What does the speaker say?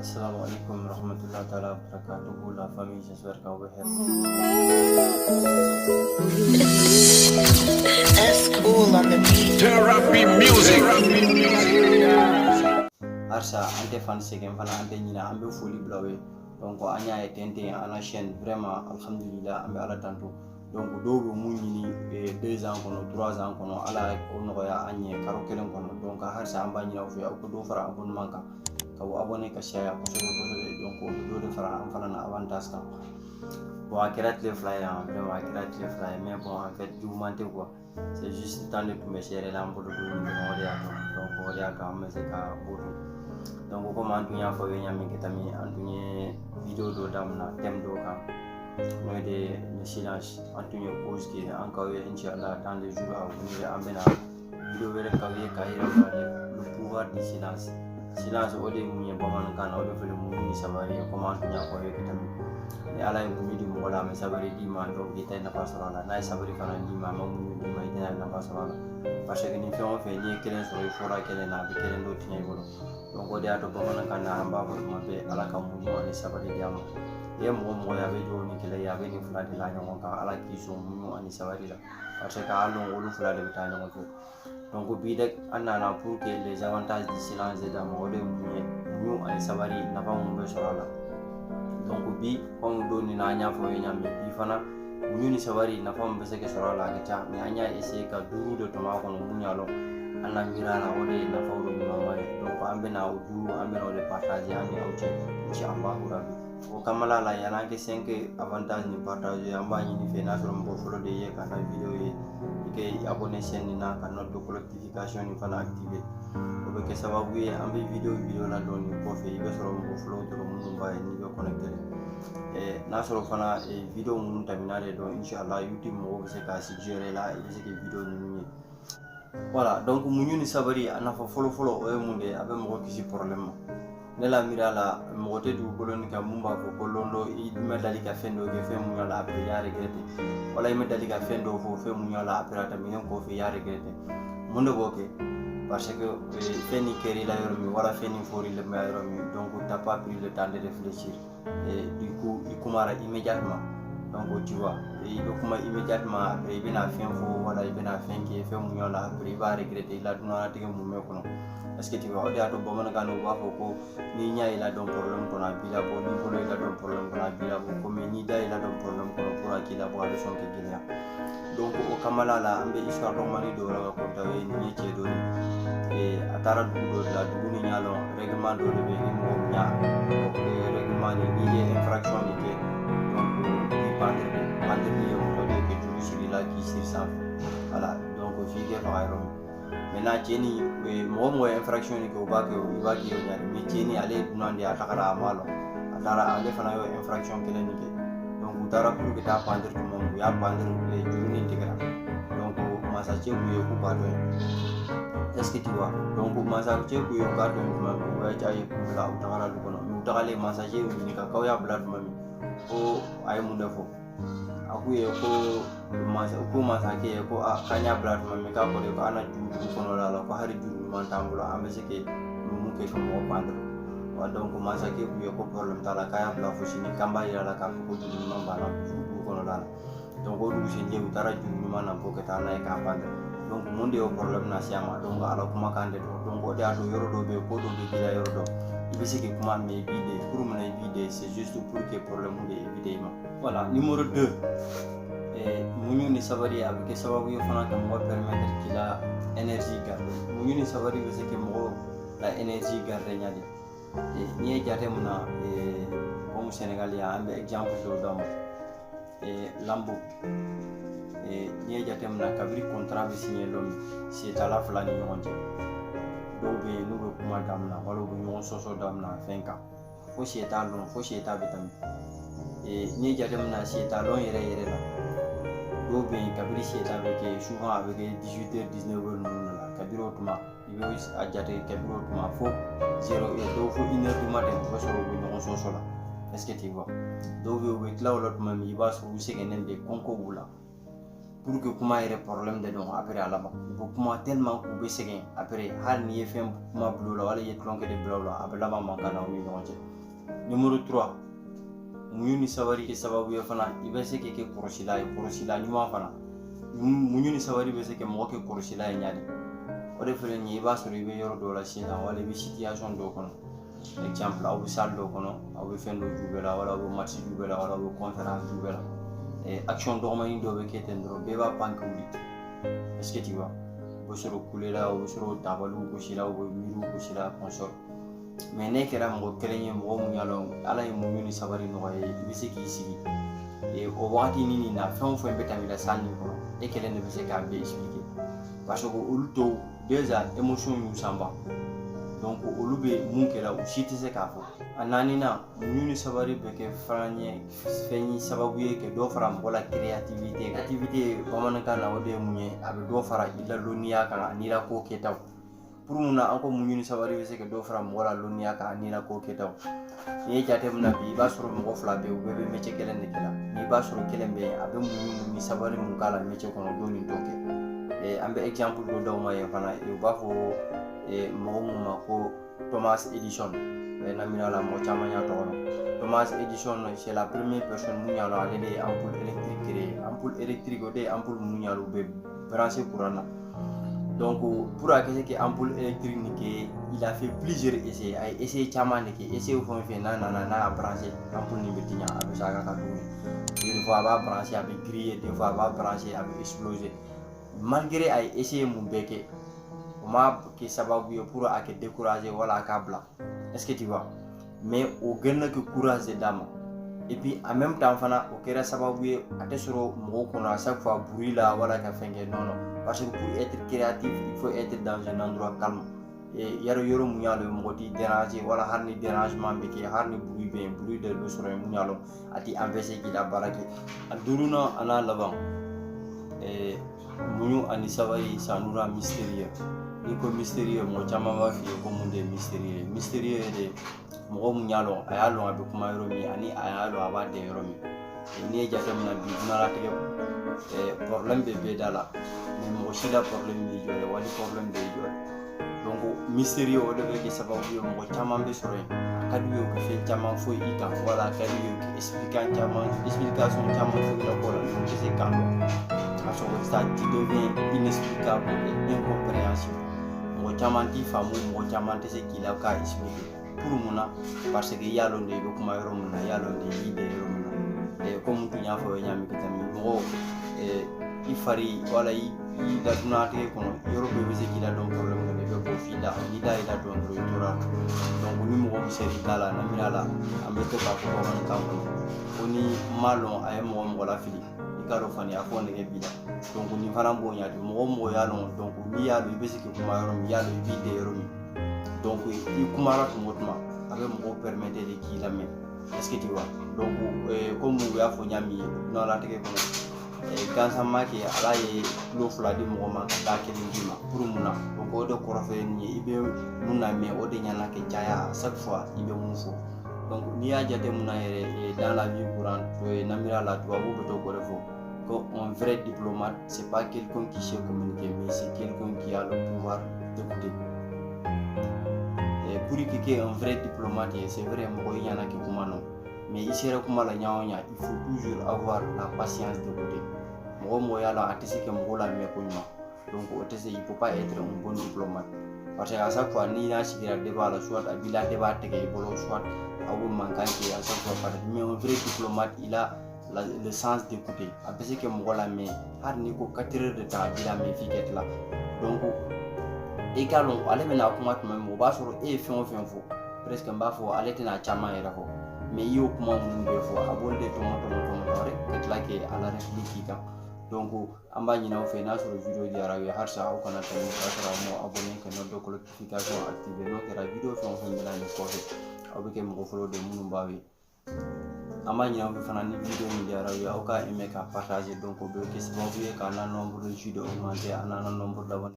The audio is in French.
Assalamu alaikum warahmatullahi ta'ala barakatuhu la famille, j'espère que vous êtes That's cool on the beat. Therapy music. Arsa ante fan segem fana ante nyina ambe foli blawe donc anya e tente ana chaîne vraiment alhamdulillah ambe ala tanto donc do be munyini 2 ans kono 3 ans kono ala ko no ya anye karo kelen kono donc harsa amba nyina fu ya ko do fara abon manka ka abonné ka share ko so donc do de fara am fana na avantage kan bon akirat les flyers vraiment akirat les flyers mais bon en fait du manté quoi c'est juste temps de me share la mbodo do ni mo ya donc o ya ka me se ka bodo donc ko man dunya fo we nyami ketami antunye video do damna thème do kan no de le silence antunye cause qui encore inchallah dans les jours à venir amena video wele ka we ka ira le pouvoir du silence silence o de munye baman kan o de fele mun ni sabari ko man dunya fo we ketami e ala e mun di mo la me sabari di man do kita na pasala na sabari fana di ma mun di ma ina na pasala parce que ni fon fe ni kelen so e fora kelen na be kelen do tinya bolo donc o de ato baman kan na amba ko mo be ala ka mun ni sabari di am ye mo ya be do ni kele ya be ni fula de la nyon ka ala ki so mun ani sabari la parce que alo wolu fula de ta nyon ko donc bi dek anana pour que les avantages du silence de mo de mun ani sabari na fa mun be sorala donc bi on do ni na nya fo nya me bi fana ni sabari na fam be se ke sorala ga ta ni anya ese ka duru do to ma ko no munya lo ana mirala o de na fo do ni mama donc ambe na o duru ambe no de partage ani o che inshallah rabbi o kamala la yana ke 5 avantage ni partage amba ni fe na so mo folo de ye kana video ye ke abonné chaîne ni na ka note de notification ni fana activer o be ke sababu ye ambe video la do ni ko fe be so mo folo do mo ba ni be connecté na soro fana video mun terminale do inshallah youtube mo be se ka suggérer la e se ke video ni voilà donc munyu ni sabari ana fa folo o e munde abe mo kisi problème ne la mirala mo te du boloni ka mumba ko kolondo i me dali ka fendo ke fe mun la apre ya regrete wala i me dali ka fendo fo fe mun la apre ta mi ko fe ya regrete munde boke parce que feni keri la yoro mi wala feni fori le ma yoro mi donc t'as pas pris le temps de réfléchir et du coup il commence immédiatement donc tu vois il commence immédiatement après il vient faire fo wala il vient faire qui fait mun la après il va regretter il a donné la tege mun me kono est-ce que tu vois odi ato bomana kanu wa ko ni nya ila don problème ko na bila bo ni ko ila don problème ko na bila bo ko ni da ila don problème ko pour akila bo ale son ke gilia donc o kamala la ambe histoire do mani do la ko tawe ni che do ni e atara du do la du ni nyalo règlement do be ni mo nya ko règlement ni infraction ni ke donc di pande ni o de ke du ci la ki sir sa voilà donc fi ke fa ayro maintenant jeni mo infraction ni ko ba ke o nyari mi jeni ale dunande atakara amalo atara ale fana yo infraction kele ni ke donc utara pour que ta pendre to mo ya pendre jurni tigra donc masa che ku yo ku ba do est-ce que tu vois donc masa che ku yo ka do ma ko ya chai ku la utara lu kono utale masa che ni ka ya blood mami o ay mu defo aku ye ko masa ke ko kanya blood mami ka ko ko ana ju kono la ko hari ju man tambulo ambe se ke mu ke ko mo pandro wa donc masa ke ku ye ko problème tala kaya bla fo sini kamba ira la ka ko ju man bana ju kono la donc o du se je utara ju man na ko ke ta na ka pandro donc monde o problème na siama donc ala kuma kande do donc o da do yoro do be ko do be dira yoro do ibi se ke kuma me bide pour mon bide c'est juste pour que problème de évidemment voilà numéro 2 munyu ni sabari avec sababu yo fana ka mo permettre qu'il a énergie garde munyu ni sabari be se ke mo la énergie garde nyadi ni e jate muna comme Sénégal ya ambe exemple do dam lambo ni e jate muna kabri contrat be signé l'homme c'est à la fla ni nyonte do be no be kuma damna wala be nyon soso damna fenka fo c'est à long fo c'est à bitam ni e jate muna c'est à long yere la do be kabri c'est avec souvent avec 18h 19h non la kabiro tuma ibe a jate kabiro tuma fo 0 et do fo 1h du matin ko so be nyon soso la est-ce que tu vois do be cloud lot mami ba so se kenen de konko bula pour que kuma yɛrɛ problème de don après à laban u bɛ kuma tellement k'u bɛ sɛgɛn après hali n'i ye fɛn kuma bila o la wala i ye tulonkɛ de bila o la a bɛ laban mankan na aw ni ɲɔgɔn cɛ. Numéro 3 muɲu ni sabali kɛ sababu ye fana i bɛ se k'i kɛ kɔlɔsila ye kɔlɔsila ɲuman fana muɲu ni sabali bɛ se kɛ mɔgɔ kɛ kɔlɔsila ye ɲadi o de filɛ nin ye i b'a sɔrɔ i bɛ yɔrɔ dɔw la sisan wala i bɛ situation dɔw kɔnɔ exemple aw bɛ salle dɔw kɔnɔ aw bɛ fɛn dɔw ju bɛɛ la wala aw bɛ match ju bɛɛ la wala aw bɛ conférence ju bɛɛ la action dɔgɔmanin dɔw bɛ kɛ ten dɔrɔn bɛɛ b'a pan ka wuli est-ce que tu vois u bɛ sɔrɔ kule la u bɛ sɔrɔ tabaliw gosi la u bɛ miriw gosi la consort mais ne kɛra mɔgɔ kelen ye mɔgɔ mun y'a dɔn ala ye muɲu ni sabali nɔgɔya ye i bɛ se k'i sigi o wagati nin na fɛn o fɛn bɛ tɛmɛ i la salle nin kɔnɔ e kelen de bɛ se k'a bɛɛ expliquer parce que olu dɔw déjà émotion y'u sanba donc olu bɛ mun kɛra u si tɛ se k'a fɔ a naaninan muɲu ni sabali bɛ kɛ fɛn ye sababu ye ka dɔ fara mɔgɔ la créativité bamanankan na o de ye mun ye a bɛ dɔ fara i la lɔnniya kan ani i la ko kɛtaw pour mun na an ko muɲu ni sabali bɛ se ka dɔ fara mɔgɔ la lɔnniya kan ani i la ko kɛtaw n'i ye jateminɛ bi i b'a sɔrɔ mɔgɔ fila bɛ yen u bɛɛ bɛ métier kelen de kɛ la n'i b'a sɔrɔ kelen bɛ yen a bɛ muɲu ni sabali mun k'a la métier kɔnɔ don ni dɔ kɛ an bɛ exemple dɔ d'aw ma yen fana u b'a fɔ mɔgɔ mun ma ko Thomas Edison namina la mɔgɔ caman y'a tɔgɔ dɔn Thomas Edison c'est la première personne mun y'a dɔn ale de ye ampoule électrique créé ampoule électrique o de ye ampoule mun y'a dɔn u bɛ branché courant na donc pour a kɛ que ampoule électrique nin kɛ il a fait plusieurs essais a ye essai caman de kɛ essai fɛn o fɛn n'a nana n'a y'a branché ampoule nin bɛ tiɲɛ a bɛ se a ka tuguni des fois a b'a branché a bɛ griller des fois a b'a branché a bɛ exploser malgré a ye essayé mun bɛɛ kɛ o ma kɛ sababu ye pour a kɛ décourager wala a k'a bila est-ce que tu vois mais o gɛnna kɛ courage de d'a ma et puis en même temps fana o kɛra sababu ye a tɛ sɔrɔ mɔgɔw kɔnɔ à chaque fois bruit la wala ka fɛn kɛ non parce que pour être créatif il faut être dans un endroit calme yɔrɔ mun y'a lɔ mɔgɔ t'i déranger wala hali ni dérangement bɛ kɛ hali ni bruit bɛ yen bruit de bɛ sɔrɔ yen mun y'a lɔ a t'i empêcher k'i la baara kɛ a duurunan a n'a laban muɲu ani sabali ça nous rend mystérieux ni ko mystérieux mɔgɔ caman b'a f'i ye ko mun de ye mystérieux de mɔgɔ mun y'a lɔn a y'a lɔn a bɛ kuma yɔrɔ min ani a y'a lɔn a b'a dɛn yɔrɔ min n'i ye jateminɛ bi dunalatigɛ problème bɛ bɛɛ da la mais mɔgɔ si la problème b'i jɔ dɛ wali problème b'i jɔ donc mystérieux o de bɛ kɛ sababu ye mɔgɔ caman bɛ sɔrɔ yen a ka d'u ye u ka fɛn caman fɔ i kan wala a ka d'u ye u ka explication caman fɔ i la ko la u tɛ se k'a dɔn parce que ça devient inexplicable et incompréhensible mɔgɔ caman t'i faamu mɔgɔ caman tɛ se k'i la k'a expliquer pour mun na parce que i y'a lɔn de i bɛ kuma yɔrɔ mun na i y'a lɔn de i b'i dɛn yɔrɔ mun na comme tun y'a fɔ ɲaami ka tɛmɛ mɔgɔ i fari wala i la dunalatigɛ kɔnɔ yɔrɔ bɛɛ bɛ se k'i la dɔn problème kɔnɔ i bɛ bɔ f'i da n'i da y'i la dɔn dɔrɔn i tora donc ni mɔgɔ min sera i da la namina la an bɛ to k'a fɔ bamanankan kɔnɔ ko ni m'a lɔn a ye mɔgɔ lafili i k'a dɔn fani a fɔ nɛgɛ b'i la donc nin fana b'o ɲa de mɔgɔ y'a lɔn donc n'i y'a dɔn i bɛ se k'i kuma yɔrɔ min i y'a dɔn i b'i dɛn yɔrɔ min donc i kumara tuma o tuma a bɛ mɔgɔw permettre de k'i lamɛn est-ce que tu vois donc comme u y'a fɔ ɲaami ye dunalatigɛ kɔnɔ gansan ma kɛ ala ye tulo fila di mɔgɔ ma ka taa kelen d'i ma pour mun na donc o de kɔrɔ fɛ nin ye i bɛ mun lamɛn o de ɲɛna kɛ caya chaque fois i bɛ mun fɔ donc n'i y'a jate mun na yɛrɛ dans la vie courante namira la tubabu bɛ to k'o de fɔ ko un vrai diplomate c'est pas quelqu'un qui sait communiquer mais c'est quelqu'un qui a le pouvoir d'écouter pour que kɛ un vrai diplomate c'est vrai mɔgɔ i ɲɛna kɛ kuma nɔ mais i sera kuma la ɲa o ɲa il faut toujours avoir la patience d'écouter mɔgɔ y'a la a tɛ se ka mɔgɔ lamɛn ko ɲuman donc o tɛ se il faut pas être un bon diplomate parce que à chaque fois n'i n'a sigira débat la soit a b'i la débat tigɛ i bolo soit aw bɛ mankan kɛ à chaque fois mais un vrai diplomate il a le sens d'écouter a bɛ se ka mɔgɔ lamɛn hali n'i ko 4 heures de temps a b'i lamɛn f'i ka tila donc i k'a dɔn ale bɛna kuma tuma min o b'a sɔrɔ e ye fɛn o fɛn fɔ presque n b'a fɔ ale tɛna caman yɛrɛ fɔ mais i y'o kuma minnu bɛɛ fɔ a b'olu de tɔmɔ rek ka tila kɛ a la réplique k'i kan donc an b'a ɲini aw fɛ n'a sɔrɔ video diyara aw ye halisa aw kana tɛmɛ k'a sɔrɔ aw m'o abonné ka note de notification activé n'o kɛra video fɛn o fɛn bɛna nin kɔfɛ aw bɛ kɛ mɔgɔ fɔlɔ de minnu b'aw ye an b'a ɲini aw fɛ fana ni video min diyara aw ye aw ka aimer ka partager donc o bɛ kɛ sababu ye k'an na nombre de vues augmenter an n'an nombre d'abonnés